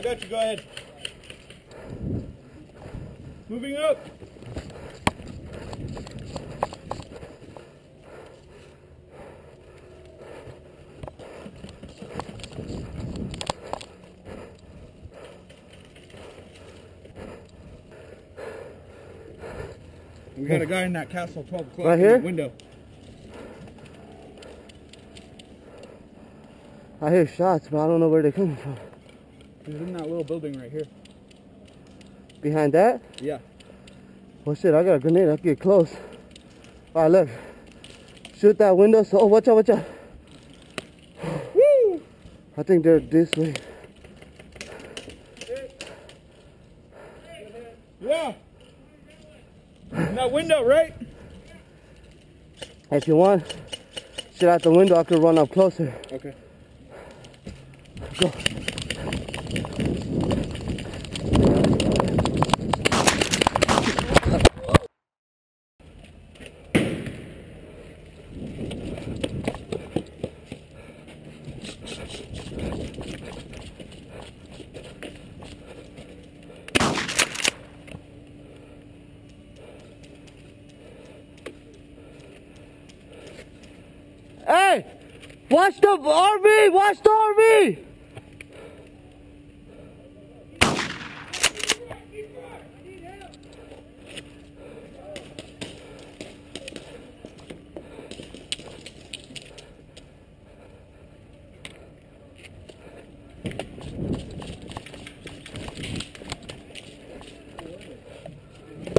got you, go ahead. Moving up. We got a guy in that castle 12 o'clock right here? Window. I hear shots, but I don't know where they're coming from. He's in that little building right here. Behind that? Yeah. Oh shit, I got a grenade. I can get close. Alright, look. Shoot that window. So, oh, watch out, watch out. Woo! I think they're this way. Yeah. In that window, right? If you want, shoot out the window. I could run up closer. Okay. Go. Hey! Watch the RV! Watch the RV!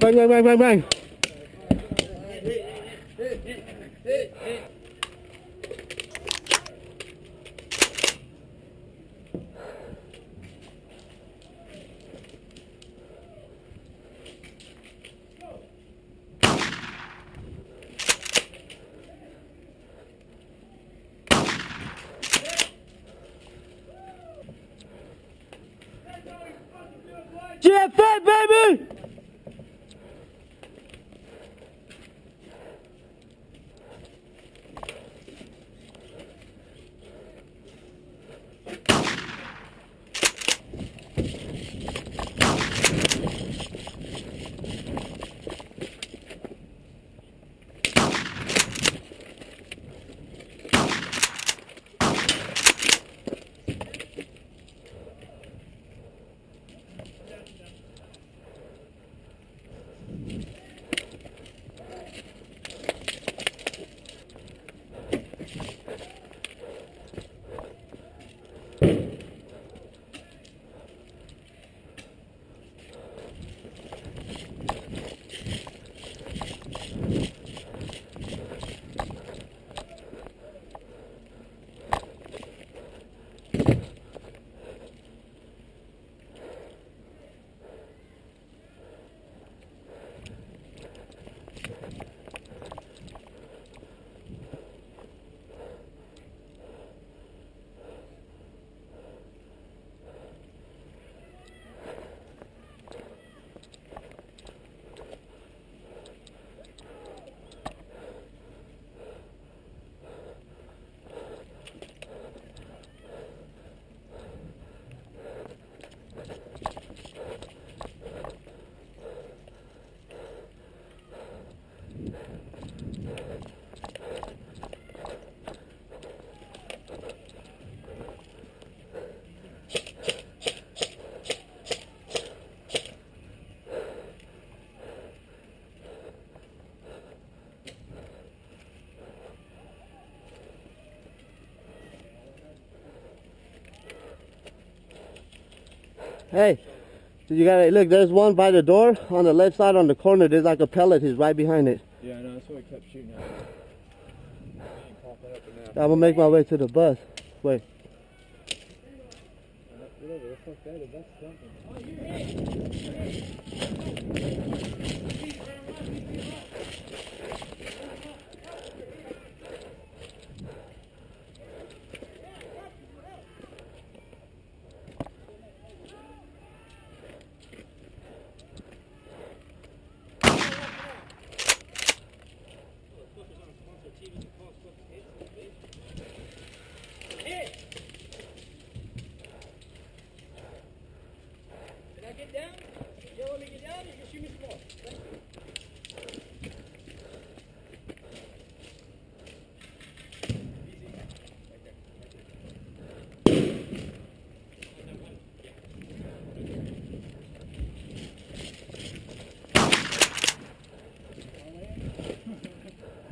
Bang, bang, bang, bang, bang. GFA, baby! Hey, you gotta look. There's one by the door on the left side on the corner. There's like a pellet. He's right behind it. Yeah, I know. That's why I kept shooting at it. I'm gonna make my way to the bus. Wait. Whatever the fuck that is, that's something.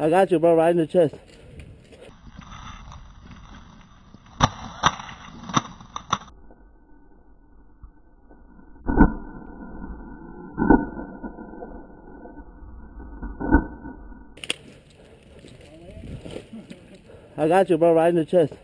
I got you, bro, right in the chest. I got you, bro, right in the chest.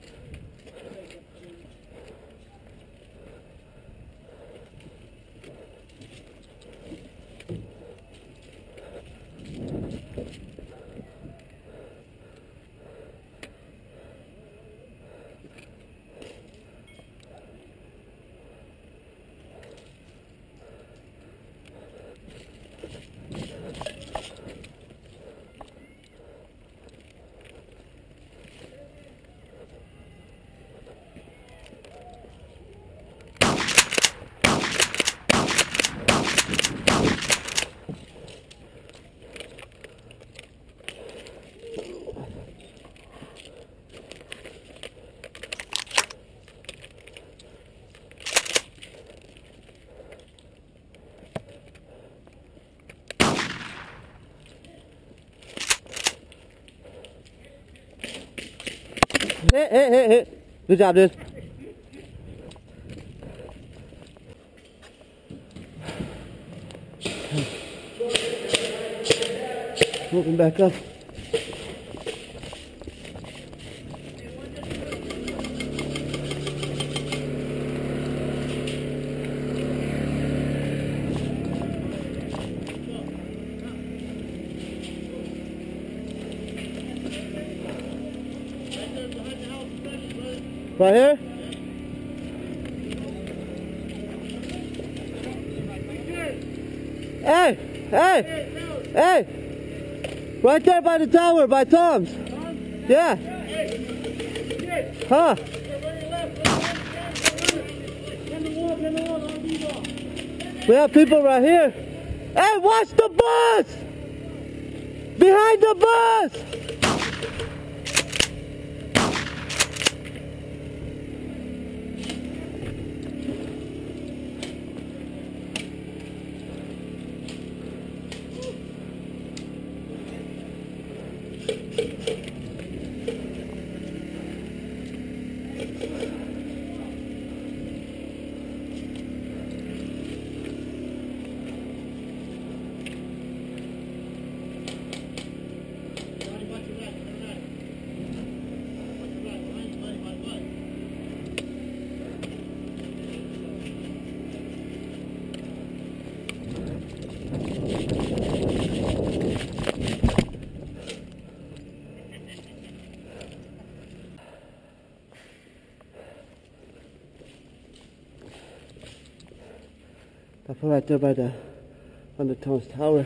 Hey. Good job, dude. Moving back up. Right here? Hey! Right there by the tower, by Tom's. Yeah. Huh? We have people right here. Hey, watch the bus! Behind the bus! I put right there by the on the Tom's tower.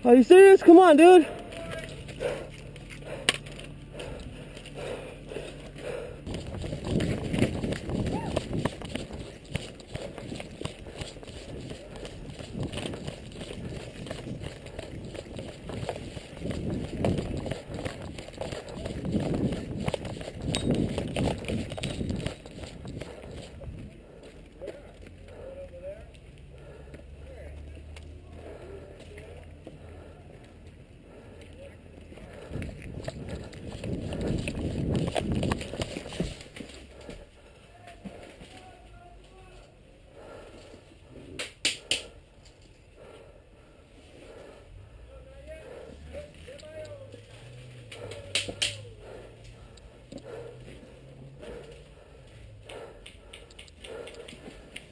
Are you serious? Come on, dude.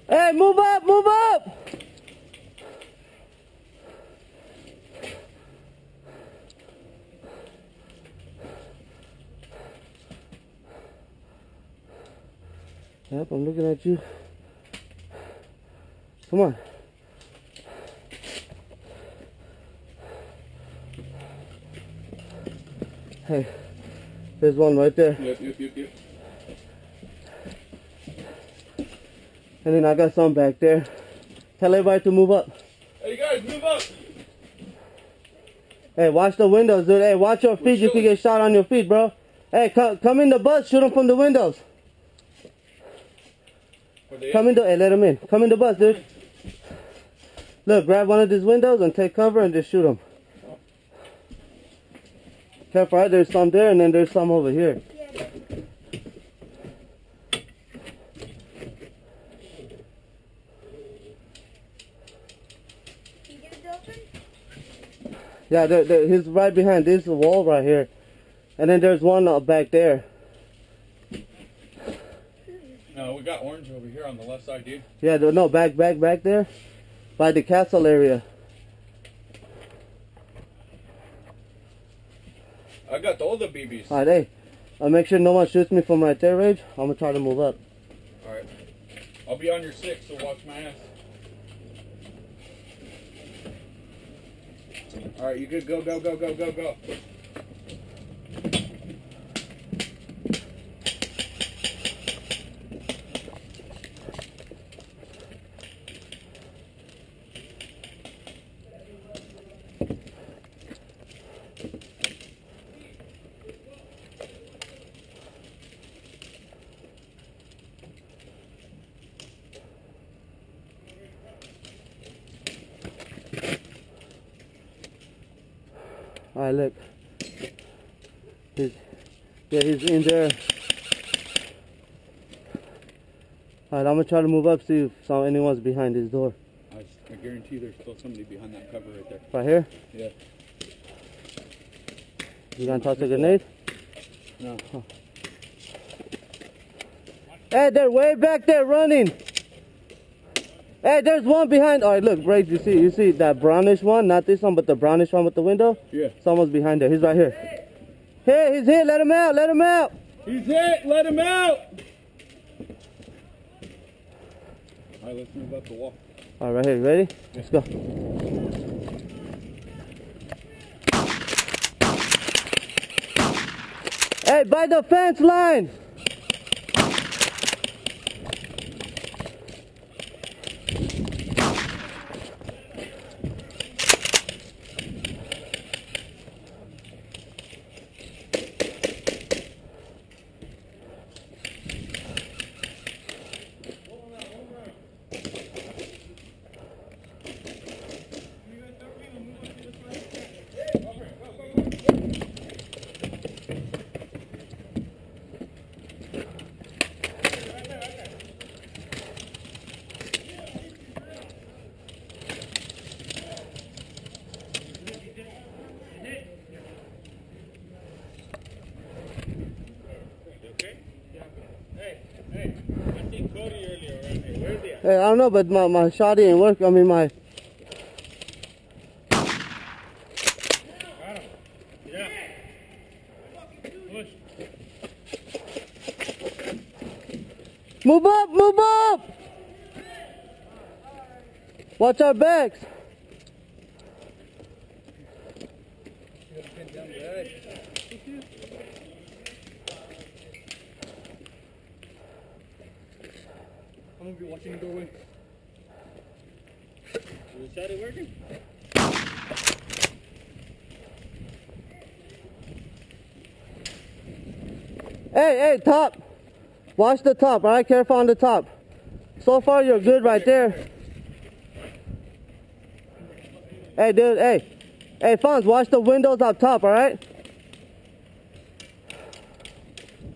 Hey, move up, move up! Yep, I'm looking at you. Come on. Hey, there's one right there. Yep. And then I got some back there. Tell everybody to move up. Hey, you guys, move up. Hey, watch the windows, dude. Hey, watch your feet. You could get shot on your feet, bro. Hey, come in the bus. Shoot them from the windows. Come in the, hey, let them in. Come in the bus, dude. Look, grab one of these windows and take cover and just shoot them. Careful, right? There's some there and then there's some over here. Yeah, he's right behind this wall right here. And then there's one back there. No, we got orange over here on the left side, dude. Yeah, no, back there. By the castle area. I got all the BBs. Alright, hey. I'll make sure no one shoots me from right there, Rage. I'm gonna try to move up. Alright. I'll be on your 6, so watch my ass. Alright, you good? Go. Alright, look. He's in there. Alright, I'm gonna try to move up, see if anyone's behind this door. I guarantee there's still somebody behind that cover right there. Right here? Yeah. You gonna toss a grenade? No. Huh. Hey, they're way back there running. Hey, there's one behind. All right, look, Ray, you see that brownish one? Not this one, but the brownish one with the window? Yeah. Someone's behind there. He's right here. Hey, he's hit. Let him out. Let him out. He's hit. Let him out. All right, let's move up the wall. All right, right here. Ready? Yeah. Let's go. Hey, by the fence line. Hey, I don't know, but my shot didn't work. I mean, my... Yeah. Push. Move up! Move up! Watch our backs. I'm gonna be watching the doorway. Is the shot working? Hey, top. Watch the top, alright? Careful on the top. So far, you're good right there. Hey, dude, hey. Hey, Fonz, watch the windows up top, alright?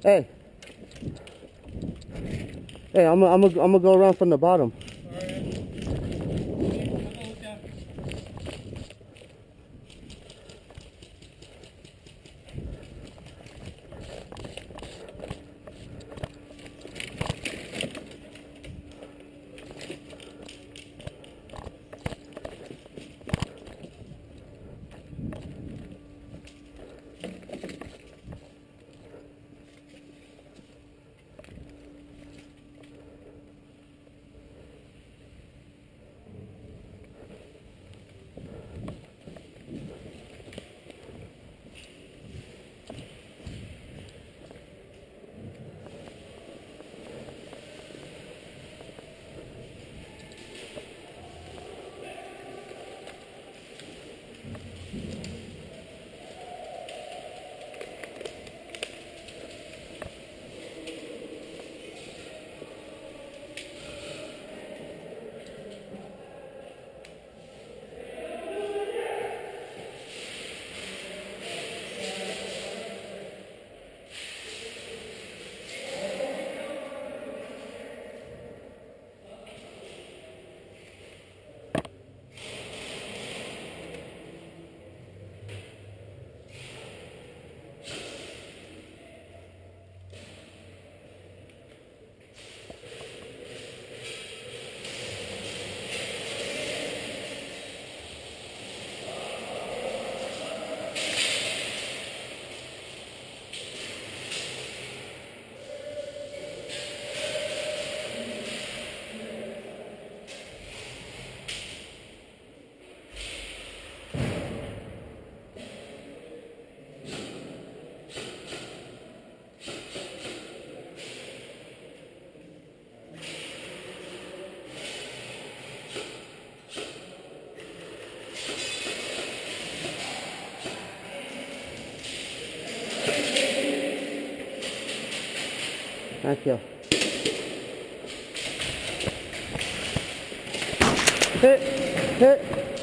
Hey. Hey, I'm gonna go around from the bottom. Thank you. Hit.